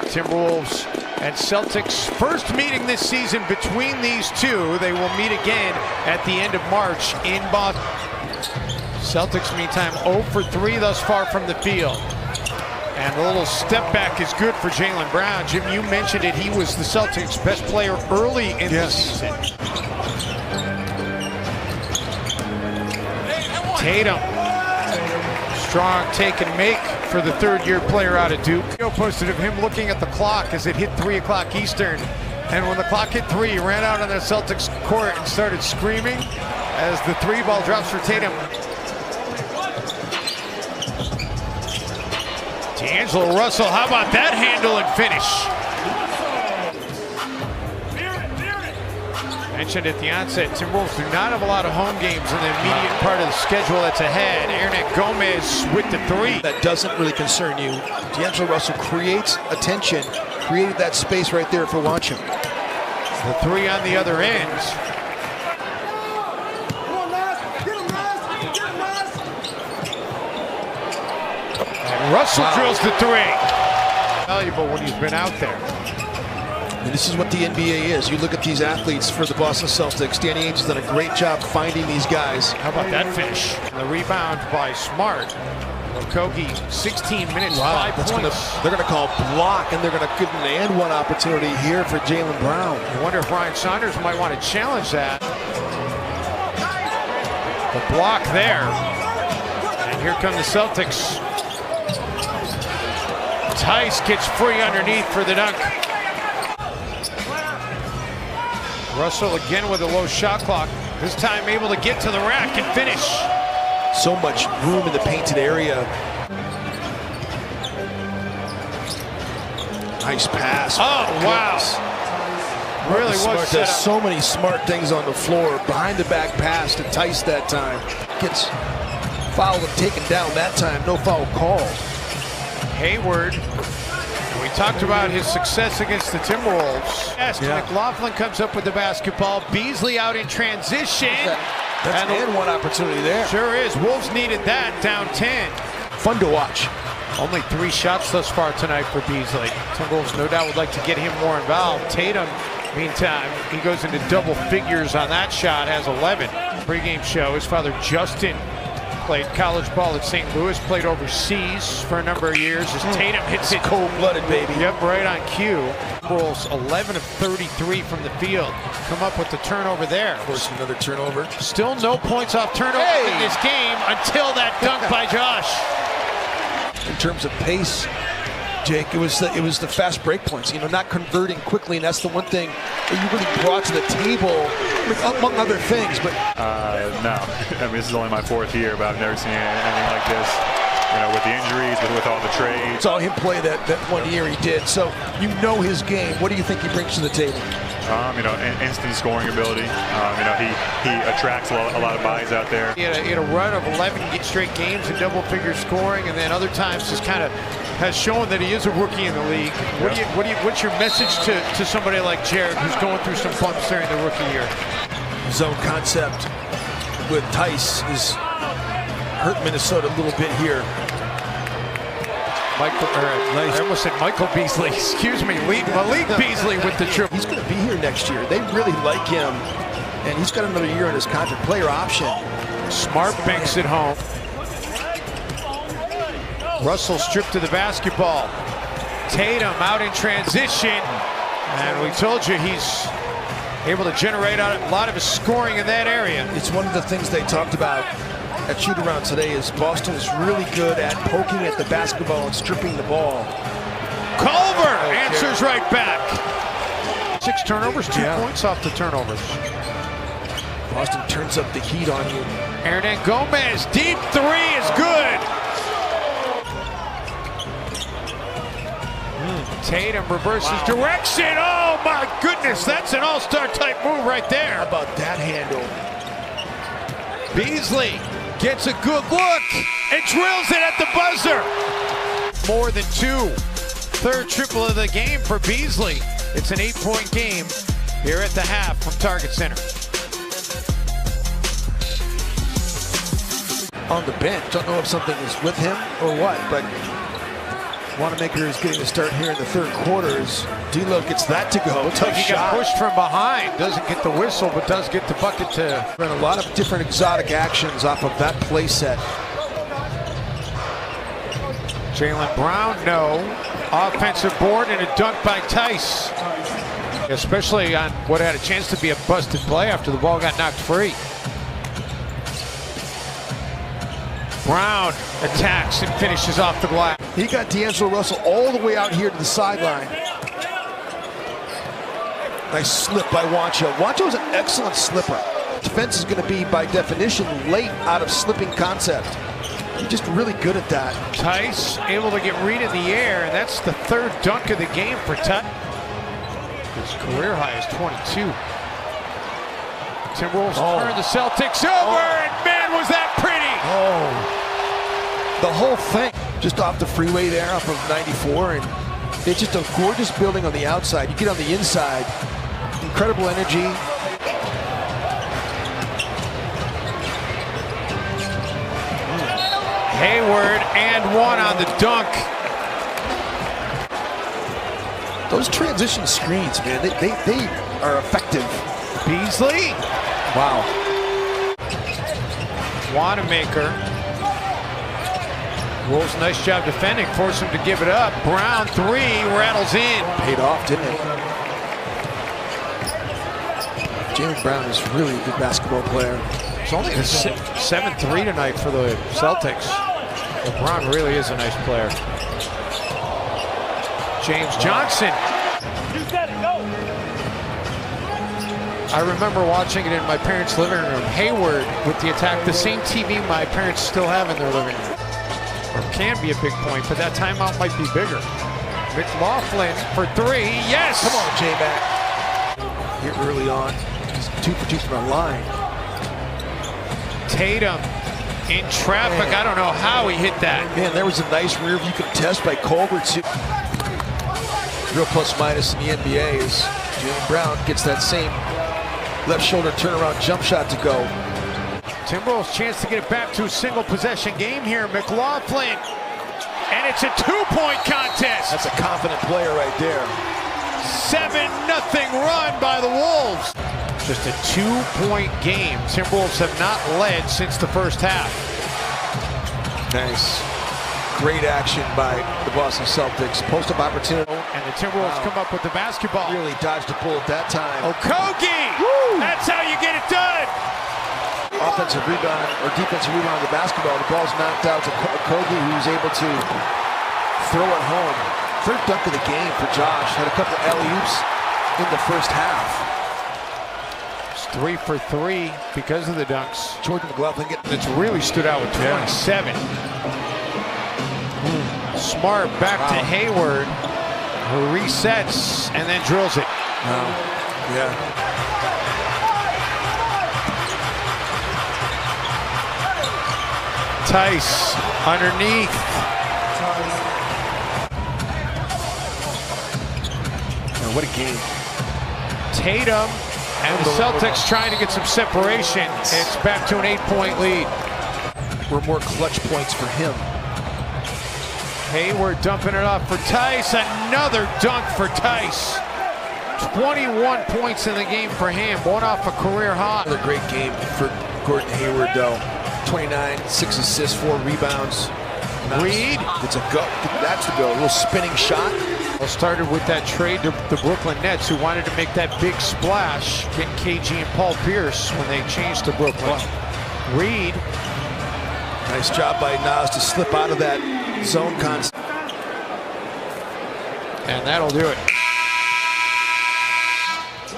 Timberwolves and Celtics, first meeting this season between these two. They will meet again at the end of March in Boston. Celtics, meantime, 0 for 3 thus far from the field. And a little step back is good for Jaylen Brown. Jim, you mentioned it. He was the Celtics' best player early in the season. Tatum. Strong take and make for the third-year player out of Duke. Video posted of him looking at the clock as it hit 3 o'clock Eastern. And when the clock hit 3, he ran out on the Celtics court and started screaming as the 3-ball drops for Tatum. D'Angelo Russell, how about that handle and finish? Mentioned at the onset, Timberwolves do not have a lot of home games in the immediate part of the schedule that's ahead. Hernan Gomez with the 3. That doesn't really concern you. D'Angelo Russell creates attention, created that space right there for Wancham. The 3 on the other end. And Russell drills the 3. Valuable when he's been out there. And this is what the NBA is. You look at these athletes for the Boston Celtics. Danny Ainge has done a great job finding these guys. How about that finish? And the rebound by Smart. Kogi, 16 minutes, 5 points. They're going to call block, and they're going to give an and one opportunity here for Jaylen Brown. I wonder if Ryan Saunders might want to challenge that. The block there. And here come the Celtics. Tice gets free underneath for the dunk. Russell again with a low shot clock. This time able to get to the rack and finish. So much room in the painted area. Nice pass. Oh, wow. Really was Smart set does up. so many smart things on the floor. Behind the back pass to Tice that time. Gets fouled and taken down that time. No foul called. Hayward. We talked about his success against the Timberwolves. Yes, McLaughlin comes up with the basketball. Beasley out in transition. That's an one opportunity there. Sure is. Wolves needed that, down 10. Fun to watch. Only 3 shots thus far tonight for Beasley. Timberwolves no doubt would like to get him more involved. Tatum, meantime, he goes into double figures on that shot, has 11. Pre-game show, his father Justin played college ball at St. Louis, played overseas for a number of years. As Tatum hits it. Cold-blooded, baby. Yep, right on cue. Timberwolves 11 of 33 from the field. Come up with the turnover there. Of course, another turnover. Still no points off turnover in this game until that dunk by Josh. In terms of pace, Jake, it was the fast break points. You know, not converting quickly, and that's the one thing that you really brought to the table, among other things. But no, I mean, this is only my 4th year, but I've never seen anything like this. You know, with the injuries, with all the trades. Saw him play that 1 year he did. So you know his game. What do you think he brings to the table? You know, instant scoring ability. You know, he attracts a lot of bodies out there. He had a run of 11 straight games in double-figure scoring, and then other times just kind of has shown that he is a rookie in the league. What's your message to somebody like Jared, who's going through some bumps during the rookie year? Zone concept with Tice has hurt Minnesota a little bit here. I almost said Michael Beasley. Excuse me, Malik Beasley with the triple. He's going to be here next year. They really like him, and he's got another year on his contract. Player option. Smart banks it home. Russell stripped to the basketball. Tatum out in transition, and we told you he's able to generate a lot of his scoring in that area. It's one of the things they talked about at shoot-around today is Boston is really good at poking at the basketball and stripping the ball. Culver answers right back. 6 turnovers, 2 points off the turnovers. Boston turns up the heat on you. Hernan Gomez, deep 3 is good. Tatum reverses direction. Oh my goodness, that's an all-star type move right there. How about that handle? Beasley gets a good look and drills it at the buzzer. More than 2. 3rd triple of the game for Beasley. It's an 8-point game here at the half from Target Center. On the bench, don't know if something is with him or what, but Wanamaker is getting to start here in the third quarter as D'Lo gets that to go. Looks like he got pushed from behind. Doesn't get the whistle, but does get the bucket to. Run a lot of different exotic actions off of that play set. Jaylen Brown, no. Offensive board and a dunk by Tice. Especially on what had a chance to be a busted play after the ball got knocked free. Brown attacks and finishes off the glass. He got D'Angelo Russell all the way out here to the sideline. Nice slip by Juancho. Juancho is an excellent slipper. Defense is going to be, by definition, late out of slipping concept. He's just really good at that. Tice able to get Reed in the air, and that's the third dunk of the game for Tice. His career high is 22. Timberwolves turn the Celtics over, and man, was that pretty! The whole thing just off the freeway there, off of 94, and it's just a gorgeous building on the outside. You get on the inside, incredible energy. Hayward and one on the dunk. Those transition screens, man, they are effective. Beasley. Wow. Wanamaker. Wolves, nice job defending, force him to give it up. Brown, three, rattles in. Paid off, didn't it? Jaylen Brown is really a good basketball player. It's only a 7-3 tonight for the Celtics. But Brown really is a nice player. James Johnson. I remember watching it in my parents' living room. Hayward with the attack, the same TV my parents still have in their living room. Or can be a big point, but that timeout might be bigger. McLaughlin for three, yes! Come on, J-Mac. Here early on, he's 2 for 2 from the line. Tatum in traffic, I don't know how he hit that. Man, there was a nice rear view contest by Colbert. Real plus minus in the NBA is Jaylen Brown gets that same left shoulder turnaround jump shot to go. Timberwolves chance to get it back to a single possession game here. McLaughlin, and it's a 2-point contest. That's a confident player right there. 7-0 run by the Wolves. Just a 2-point game. Timberwolves have not led since the first half. Nice. Great action by the Boston Celtics. Post-up opportunity. And the Timberwolves come up with the basketball. Really dodged the bullet that time. Okogie! Woo! That's how you get it done! Offensive rebound or defensive rebound on the basketball. The ball's knocked out to Okogie, who's able to throw it home. Third dunk of the game for Josh. Had a couple alley-oops in the first half. It's 3 for 3 because of the dunks. Jordan McLaughlin It's really stood out with 27. Smart back to Hayward, who resets and then drills it. Yeah. Tice underneath. Man, what a game. Tatum and the Celtics trying to get some separation. It's back to an 8-point lead. Were more clutch points for him. Hayward dumping it off for Tice. Another dunk for Tice. 21 points in the game for him. One off a career high. Another great game for Gordon Hayward, though. 29, 6 assists, 4 rebounds. Reed. It's a go. That's the go. A little spinning shot. Well, started with that trade to the Brooklyn Nets, who wanted to make that big splash, getting KG and Paul Pierce when they changed to Brooklyn. Reed. Nice job by Nas to slip out of that zone concept. And that'll do it.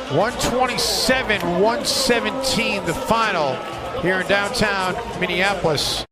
127-117 the final here in downtown Minneapolis.